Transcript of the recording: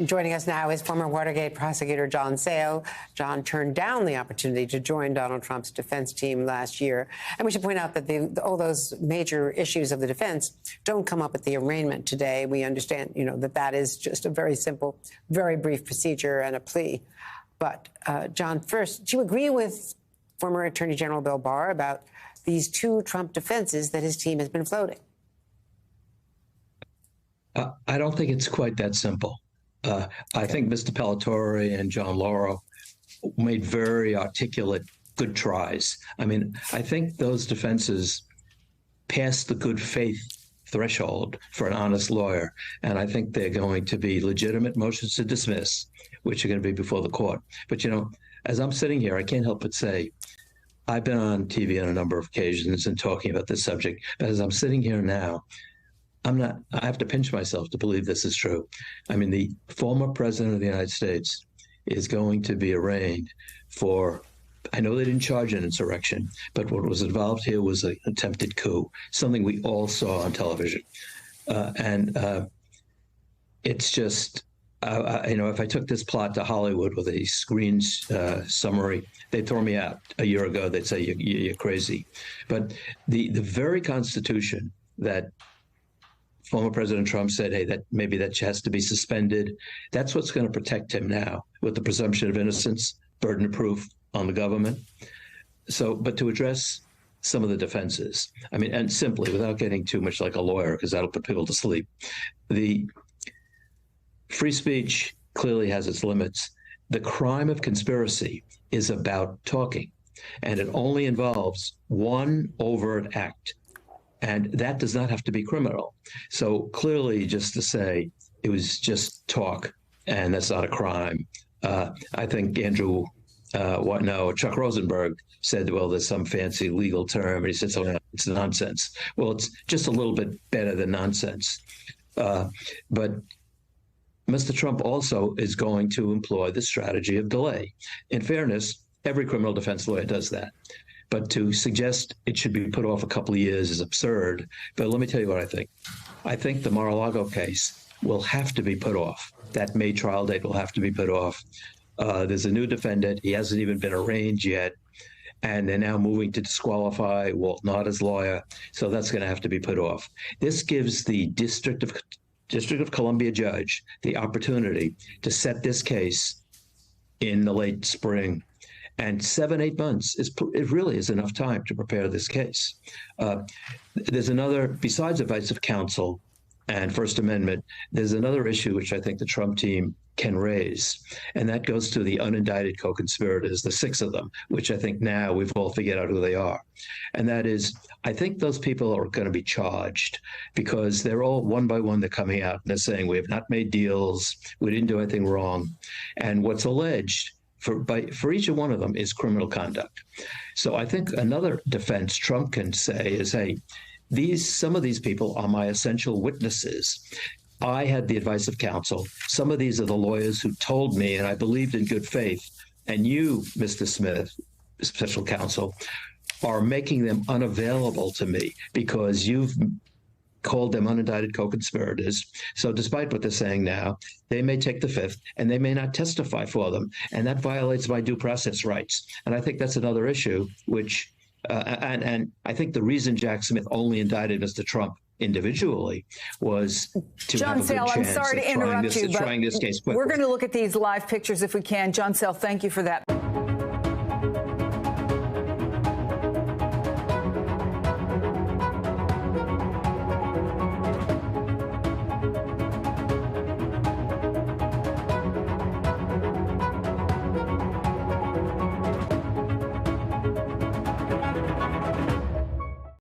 Joining us now is former Watergate prosecutor John Sale. John turned down the opportunity to join Donald Trump's defense team last year. And we should point out that all those major issues of the defense don't come up at the arraignment today. We understand, that is just a very simple, very brief procedure and a plea. But, John, first, do you agree with former Attorney General Bill Barr about these two Trump defenses that his team has been floating? I don't think it's quite that simple. I think Mr. Palatori and John Lauro made very articulate, good tries. I mean, I think those defenses passed the good faith threshold for an honest lawyer, and I think they're going to be legitimate motions to dismiss, which are going to be before the court. But, as I'm sitting here, I can't help but say, I've been on TV on a number of occasions and talking about this subject, but as I'm sitting here now, I have to pinch myself to believe this is true. I mean, the former president of the United States is going to be arraigned for, I know they didn't charge an insurrection, but what was involved here was an attempted coup, something we all saw on television. It's just, if I took this plot to Hollywood with a screen summary, they'd throw me out. A year ago, they'd say, you're crazy. But the very Constitution that former President Trump said, hey, that has to be suspended. That's what's going to protect him now with the presumption of innocence, burden of proof on the government. So, but to address some of the defenses, I mean, and simply, without getting too much like a lawyer, because that'll put people to sleep, the free speech clearly has its limits. The crime of conspiracy is about talking, and it only involves one overt act. And that does not have to be criminal. So clearly, just to say it was just talk and that's not a crime. I think Chuck Rosenberg said, well, there's some fancy legal term. And he said, so it's nonsense. Well, it's just a little bit better than nonsense. But Mr. Trump also is going to employ the strategy of delay. In fairness, every criminal defense lawyer does that. But to suggest it should be put off a couple of years is absurd. But let me tell you what I think. I think the Mar-a-Lago case will have to be put off. That May trial date will have to be put off. There's a new defendant. He hasn't even been arraigned yet. And they're now moving to disqualify Walt Nautta's lawyer. So that's going to have to be put off. This gives the District of Columbia judge the opportunity to set this case in the late spring. And 7-8 months it really is enough time to prepare this case. There's another, besides advice of counsel and First Amendment, there's another issue which I think the Trump team can raise, and that goes to the unindicted co-conspirators, the 6 of them, which I think now we've all figured out who they are. And that is, I think those people are going to be charged because they're all one by one, they're coming out and they're saying, we have not made deals, we didn't do anything wrong. And what's alleged for each one of them is criminal conduct. So I think another defense Trump can say is, hey, some of these people are my essential witnesses. I had the advice of counsel. Some of these are the lawyers who told me, and I believed in good faith. And you, Mr. Smith, special counsel, are making them unavailable to me because you've called them unindicted co-conspirators. So despite what they're saying now, they may take the Fifth and they may not testify for them. And that violates my due process rights. And I think that's another issue, which, and I think the reason Jack Smith only indicted Mr. Trump individually was to John have a good Sale, chance I'm sorry to interrupt you, but trying this case quickly. We're going to look at these live pictures if we can. John Sale, thank you for that.